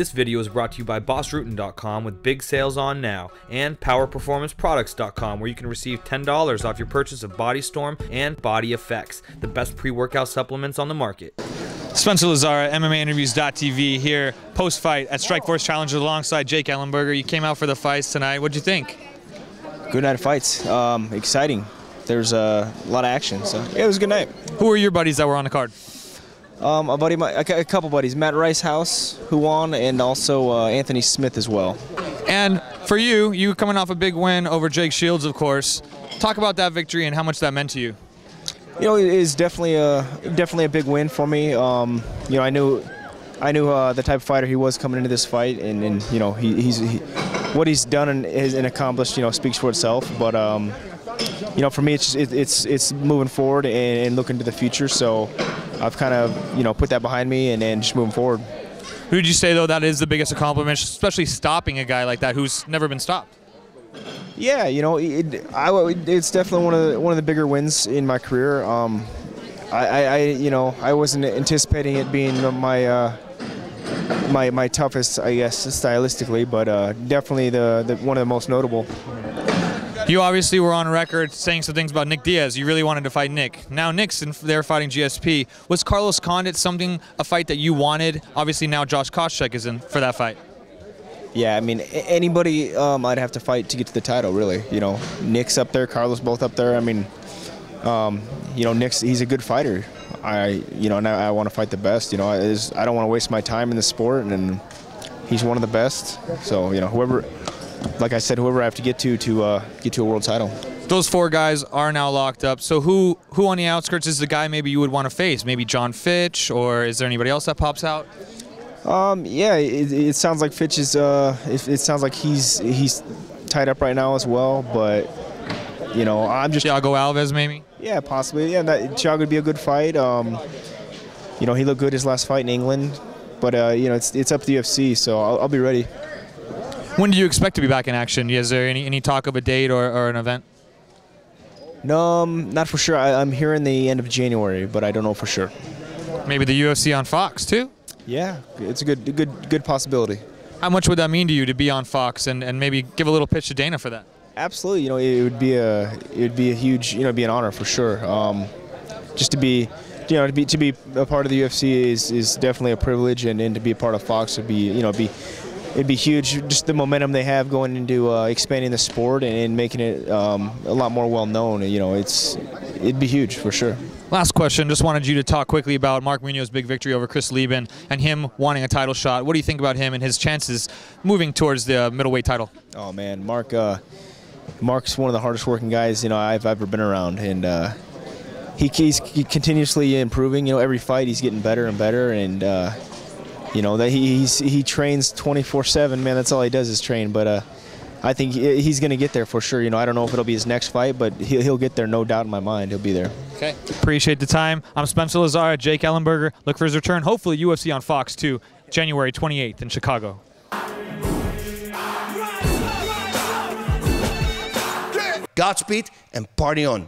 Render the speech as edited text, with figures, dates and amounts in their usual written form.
This video is brought to you by BossRootin.com with big sales on now, and PowerPerformanceProducts.com, where you can receive $10 off your purchase of Body Storm and Body Effects, the best pre-workout supplements on the market. Spencer Lazara, MMAinterviews.tv here, post-fight at Strikeforce Challenger alongside Jake Ellenberger. You came out for the fights tonight. What'd you think? Good night of fights. Exciting. There's a lot of action, so yeah, it was a good night. Who were your buddies that were on the card? A couple buddies, Matt Ricehouse, who won, and also Anthony Smith as well. And for you coming off a big win over Jake Shields, of course. Talk about that victory and how much that meant to you. You know, it is definitely a big win for me. You know, I knew the type of fighter he was coming into this fight, and you know, what he's done and accomplished, you know, speaks for itself. But you know, for me, it's moving forward and looking to the future. So I've kind of, you know, put that behind me and just moving forward. Who did you say, though, that is the biggest accomplishment, especially stopping a guy like that who's never been stopped? Yeah, you know, it's definitely one of the bigger wins in my career. You know, I wasn't anticipating it being my toughest, I guess, stylistically, but definitely one of the most notable. You obviously were on record saying some things about Nick Diaz. You really wanted to fight Nick. Now Nick's there fighting GSP. Was Carlos Condit a fight that you wanted? Obviously now Josh Koscheck is in for that fight. Yeah, I mean, anybody I'd have to fight to get to the title, really. You know, Nick's up there, Carlos both up there. I mean, you know, he's a good fighter. You know, now I want to fight the best. You know, I don't want to waste my time in the sport, and he's one of the best. So, you know, whoever, like I said, whoever I have to get to get to a world title. Those four guys are now locked up. So who on the outskirts is the guy maybe you would want to face? Maybe John Fitch, or is there anybody else that pops out? Yeah, it sounds like Fitch is. It sounds like he's tied up right now as well. But you know, I'm just. Thiago Alves, maybe. Yeah, possibly. Yeah, Thiago would be a good fight. You know, he looked good his last fight in England, but you know, it's up to the UFC, so I'll be ready. When do you expect to be back in action? Is there any talk of a date or an event? No, not for sure. I'm hearing the end of January, but I don't know for sure. Maybe the UFC on Fox too. Yeah, it's a good possibility. How much would that mean to you to be on Fox and maybe give a little pitch to Dana for that? Absolutely. You know, it would be a huge, you know, be an honor for sure. Just to be, you know, to be a part of the UFC is definitely a privilege, and to be a part of Fox would be, you know, it'd be huge. Just the momentum they have going into expanding the sport and making it a lot more well known. You know, it'd be huge for sure. Last question, just wanted you to talk quickly about Mark Muñoz's big victory over Chris Lieben and him wanting a title shot. What do you think about him and his chances moving towards the middleweight title? Oh man, Mark's one of the hardest working guys, you know, I've ever been around, and he's continuously improving. You know, every fight he's getting better and better, and you know, that he trains 24/7. Man, that's all he does is train. But I think he's going to get there for sure. You know, I don't know if it'll be his next fight, but he'll get there, no doubt in my mind. He'll be there. Okay. Appreciate the time. I'm Spencer Lazara, Jake Ellenberger. Look for his return, hopefully UFC on Fox 2, January 28th in Chicago. Godspeed and party on.